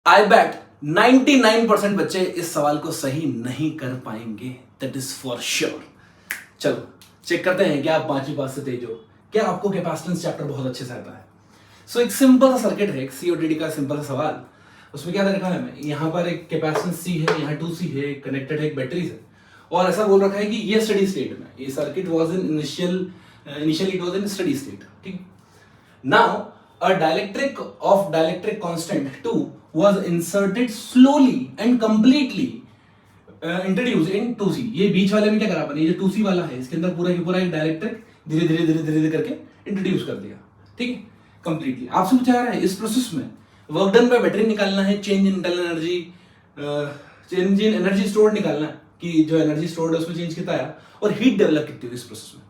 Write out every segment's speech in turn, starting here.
आई bat 99% बच्चे इस सवाल को सही नहीं कर पाएंगे, दैट इज फॉर श्योर। चलो चेक करते हैं क्या आप 5वीं पास से तेज हो, क्या आपको कैपेसिटेंस चैप्टर बहुत अच्छे से आता है। सो एक सिंपल सा सर्किट है, एक सीओडीडी का सिंपल सा सवाल। उसमें क्या देखा है, मैं यहाँ पर एक कैपेसिटेंस सी है, यहाँ 2C है, कनेक्टेड है एक बैटरी से, और ऐसा बोल रखा है कि ये स्टडी स्टेट में, ये circuit was in initially it was in steady state. ठीक, now a dielectric constant 2 was inserted slowly and completely introduced in 2C। ये बीच वाले में क्या करा अपन, ये जो 2C वाला है इसके अंदर पूरा पूरा एक डायलेक्ट्रिक धीरे धीरे धीरे धीरे धीरे करके इंट्रोड्यूस कर दिया। ठीक है, कंप्लीटली। आपसे पूछा जा रहा है इस प्रोसेस में वर्क डन बाय बैटरी निकालना है, change in internal energy, change in energy stored निकालना है कि जो एनर्जी स्टोर्ड है उसमें चेंज कितना आया, और हीट डेवलप कितनी हुई इस प्रोसेस में।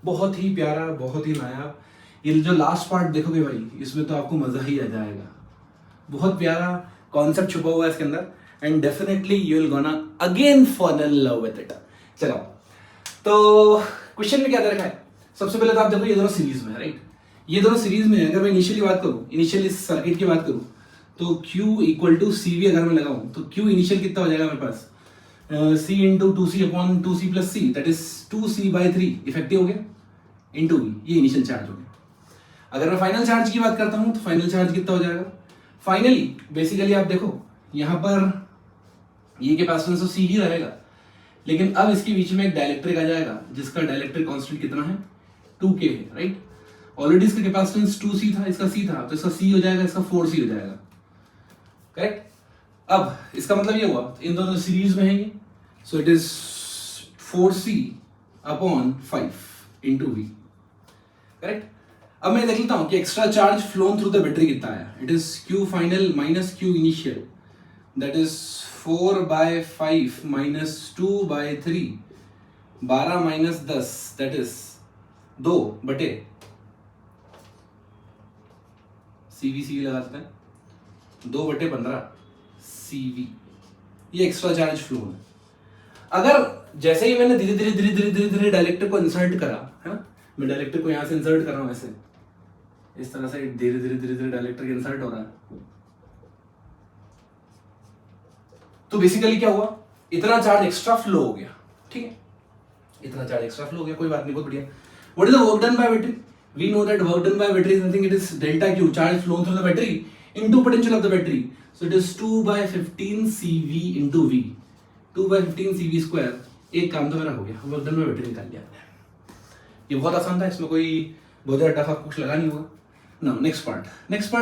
बहुत ही प्यारा, बहुत ही नायाब। ये जो लास्ट पार्ट देखोगे भाई, इसमें तो आपको मजा ही आ जाएगा। बहुत प्यारा कॉन्सेप्ट छुपा हुआ है इसके अंदर, and definitely you will gonna again fall in love with it. चलो, तो क्वेश्चन में क्या दे रखा है, सबसे पहले तो आप देखो ये दोनों सीरीज में है, राइट। ये दोनों सीरीज में है। अगर मैं इनिशियली बात करूं, इनिशियल इस सर्किट की बात करूं, तो Q इक्वल टू CV अगर मैं लगाऊं तो Q इनिशियल कितना हो जाएगा मेरे पास, C into 2C upon 2C plus C, that is 2C/3 effective हो गया इंटू V, ये इनिशियल चार्ज हो गया। अगर मैं फाइनल चार्ज की बात करता हूं तो फाइनल चार्ज कितना हो जाएगा, फाइनली बेसिकली आप देखो यहां पर ये कैपेसिटेंस तो C ही रहेगा, लेकिन अब इसके बीच में एक डाइलेक्ट्रिक आ जाएगा जिसका डाइलेक्ट्रिक कांस्टेंट कितना है, 2K है, राइट। ऑलरेडी इसका कैपेसिटेंस 2C था, इसका C था, तो इसका C हो जाएगा, इसका 4C हो जाएगा, करेक्ट। अब इसका मतलब ये हुआ इन दोनों सीरीज में है ये, सो it is 4C upon 5 into V, correct. अब मैं देख लेता हूं कि extra charge flown through the battery कितना आया। It is Q final minus Q initial, that is 4/5 minus 2/3, 12 minus 10, that is 2 बटे CV लगाते हैं, 2/15 CV, ये एक्स्ट्रा चार्ज फ्लो है। अगर जैसे ही मैंने धीरे धीरे धीरे धीरे धीरे धीरे डायलेक्ट्रिक को इंसर्ट करा है ना, मैं डायलेक्ट्रिक को यहां से इंसर्ट कर रहा हूं, ऐसे इस तरह से धीरे धीरे धीरे धीरे डायलेक्ट्रिक इंसर्ट हो रहा है, तो बेसिकली क्या हुआ, इतना चार्ज एक्स्ट्रा फ्लो हो गया। ठीक है, इतना चार्ज एक्स्ट्रा फ्लो हो गया, कोई बात नहीं, बहुत बढ़िया। What is the work done by battery, we know that work done by battery is nothing, it is delta Q, charge flown through the battery into potential of the battery, so it is 2/15 CV into V, 2/15 CV square. एक काम तो मेरा हो गया, work done by battery निकाल लिया। ये बहुत आसान था, इसमें कोई बहुत ज्यादा टफ कुछ लगा नहीं हुआ। Now next part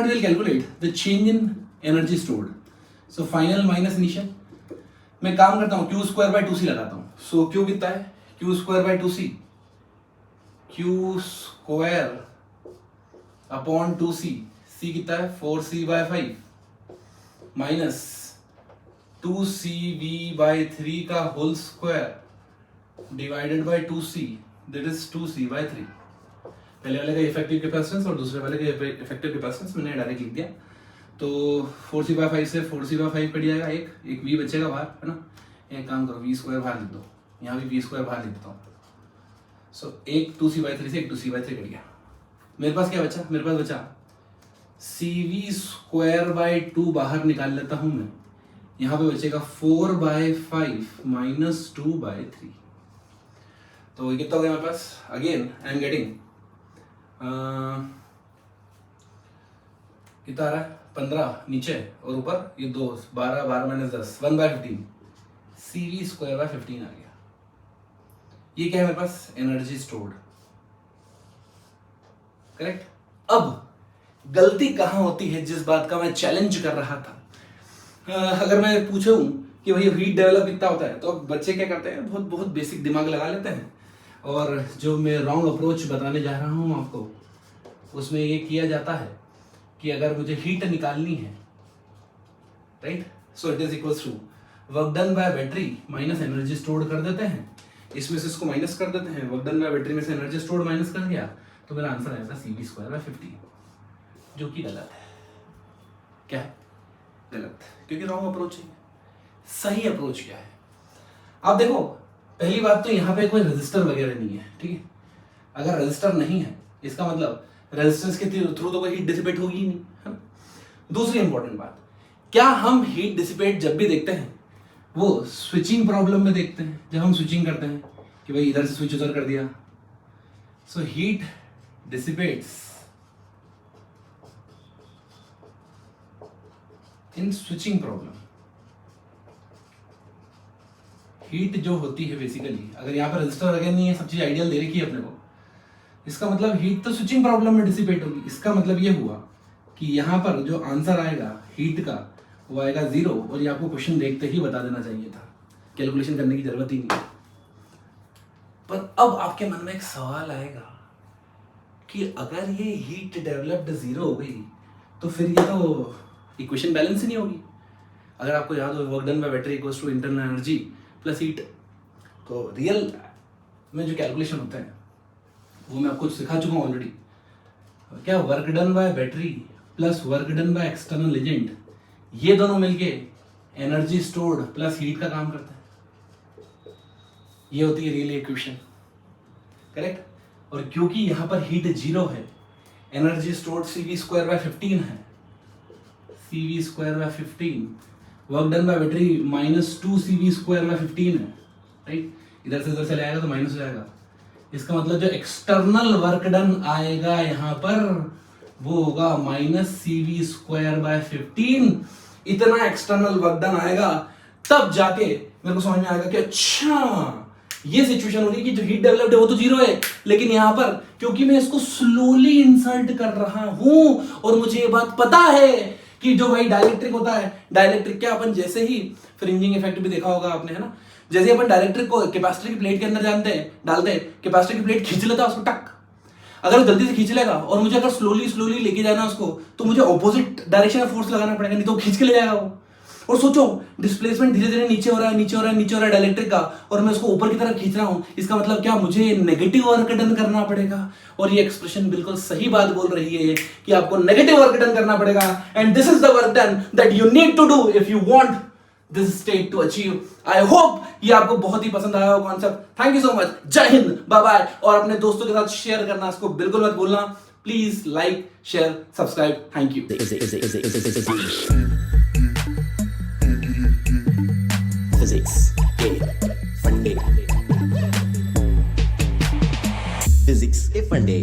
will calculate the change in energy stored. So final minus initial, मैं काम करता हूँ Q square by 2C लगाता हूँ। So Q कितना है, Q square by 2C, Q square upon 2C, C कितना है 4C/5 माइनस 2CV/3 का whole square divided by 2C, that is 2C/3। पहले वाले का इफेक्टिव कैपेसिटेंस और दूसरे वाले का इफेक्टिव कैपेसिटेंस मैंने डायरेक्ट लिख दिया, तो 4C/5 से 4C/5 कट जाएगा, एक V बचेगा बाहर, है ना। एक काम करो, V स्क्वायर बाहर लिख दो, यहाँ भी V स्क्वायर बाहर लिख देता हूँ। सो एक 2C/3 से एक 2C/3 कट गया, मेरे पास क्या बचा, मेरे पास बचा CV² बाहर निकाल लेता हूँ मैं, यहाँ पे बचेगा 4/5 माइनस 2/3, तो ये कितना हो गया मेरे पास, अगेन आई एम गेटिंग कितना आ रहा है, 15 नीचे और ऊपर ये 2, 12 माइनस 10, 1/15, CV²/15 आ गया। ये क्या है मेरे पास, एनर्जी स्टोर्ड, करेक्ट। अब गलती कहां होती है, जिस बात का मैं चैलेंज कर रहा था, अगर मैं पूछूं कि भाई हीट डेवलप कितना होता है, तो बच्चे क्या करते हैं, बहुत बहुत बेसिक दिमाग लगा लेते हैं, और जो मैं रॉन्ग अप्रोच बताने जा रहा हूं आपको, उसमें ये किया जाता है कि अगर मुझे हीट निकालनी है, right, so it is equals to work done by battery minus energy stored कर देते हैं, इसमें से इसको माइनस कर देते हैं, वर्क डन बाय बैटरी में से एनर्जी स्टोर्ड माइनस कर दिया, तो मेरा आंसर आएगा CV²/15, जो कि गलत है। क्या है, गलत, क्योंकि रॉन्ग अप्रोच है। सही अप्रोच क्या है, आप देखो, पहली बात तो यहाँ पे कोई रजिस्टर वगैरह नहीं है, ठीक है। अगर रजिस्टर नहीं है, इसका मतलब रेजिस्टेंस के थ्रू तो कोई हीट डिसिपेट होगी ही नहीं, है ना। दूसरी इंपॉर्टेंट बात, क्या हम हीट डिसिपेट जब भी देखते हैं वो स्विचिंग प्रॉब्लम में देखते हैं, जब हम स्विचिंग करते हैं कि भाई इधर से स्विच उधर कर दिया। सो हीट डिसिपेट्स इन स्विचिंग प्रॉब्लम। हीट जो होती है बेसिकली, अगर यहाँ पर रजिस्टर वगैरह नहीं है, सब चीज आइडियल दे रखी है अपने को, इसका मतलब हीट तो स्विचिंग प्रॉब्लम में डिसिपेट होगी। इसका मतलब ये हुआ कि यहाँ पर जो आंसर आएगा हीट का वो आएगा 0, और ये आपको क्वेश्चन देखते ही बता देना चाहिए था, कैलकुलेशन करने की जरूरत ही नहीं है। पर अब आपके मन में एक सवाल आएगा कि अगर ये हीट डेवलप्ड 0 हो गई तो फिर ये तो इक्वेशन बैलेंस ही नहीं होगी। अगर आपको याद हो work done by battery equals to internal energy plus heat, तो रियल में जो कैलकुलेशन होता है वो मैं आपको सिखा चुका हूँ ऑलरेडी। क्या work done by battery plus work done by external agent, ये दोनों मिलके एनर्जी स्टोर्ड प्लस हीट का काम करते हैं। ये होती है रियल इक्वेशन, करेक्ट। और क्योंकि यहां पर हीट 0 है, एनर्जी स्टोर्ड CV²/15 है, CV²/15, work done by battery -2 CV²/15 है, राइट। इधर से इधर चले आएगा तो माइनस हो जाएगा। इसका मतलब जो एक्सटर्नल वर्क डन आएगा यहां पर वो होगा -CV²/15। इतना एक्सटर्नल वर्क डन आएगा तब जाके मेरे को समझ में आएगा कि अच्छा ये सिचुएशन हो रही है कि जो हीट डेवलप्ड है वो तो 0 है, लेकिन यहां पर क्योंकि मैं इसको स्लोली इंसर्ट कर रहा हूं और मुझे ये बात पता है कि जो भाई डाइलेक्ट्रिक होता है, डाइलेक्ट्रिक क्या अपन जैसे ही फ्रिंजिंग इफेक्ट भी देखा होगा आपने, है ना, जैसे अपन डाइलेक्ट्रिक को कैपेसिटर की प्लेट के अंदर डालते हैं, कैपेसिटर की प्लेट खींच लेता है उसको टक, अगर वो जल्दी से खींच लेगा और मुझे अगर स्लोली लेके जाना उसको तो मुझे ऑपोजिट डायरेक्शन में फोर्स लगाना पड़ेगा, नहीं तो खींच के ले जाएगा वो। और सोचो डिस्प्लेसमेंट धीरे धीरे नीचे हो रहा है डाइलेक्ट्रिक का, और मैं उसको ऊपर की तरफ खींच रहा हूं। इसका मतलब क्या, मुझे नेगेटिव वर्क डन करना पड़ेगा। और ये एक्सप्रेशन बिल्कुल सही बात बोल रही है कि आपको नेगेटिव वर्क डन करना पड़ेगा, and this is the work done that you need to do if you want this state to achieve. I hope ये आपको बहुत ही पसंद आया हो concept. Thank you so much, जय हिंद, बाय बाय। और अपने दोस्तों के साथ शेयर करना इसको बिल्कुल मत भूलना। Please like, share, subscribe. Thank you. Physics के फंडे, फिजिक्स के फंडे।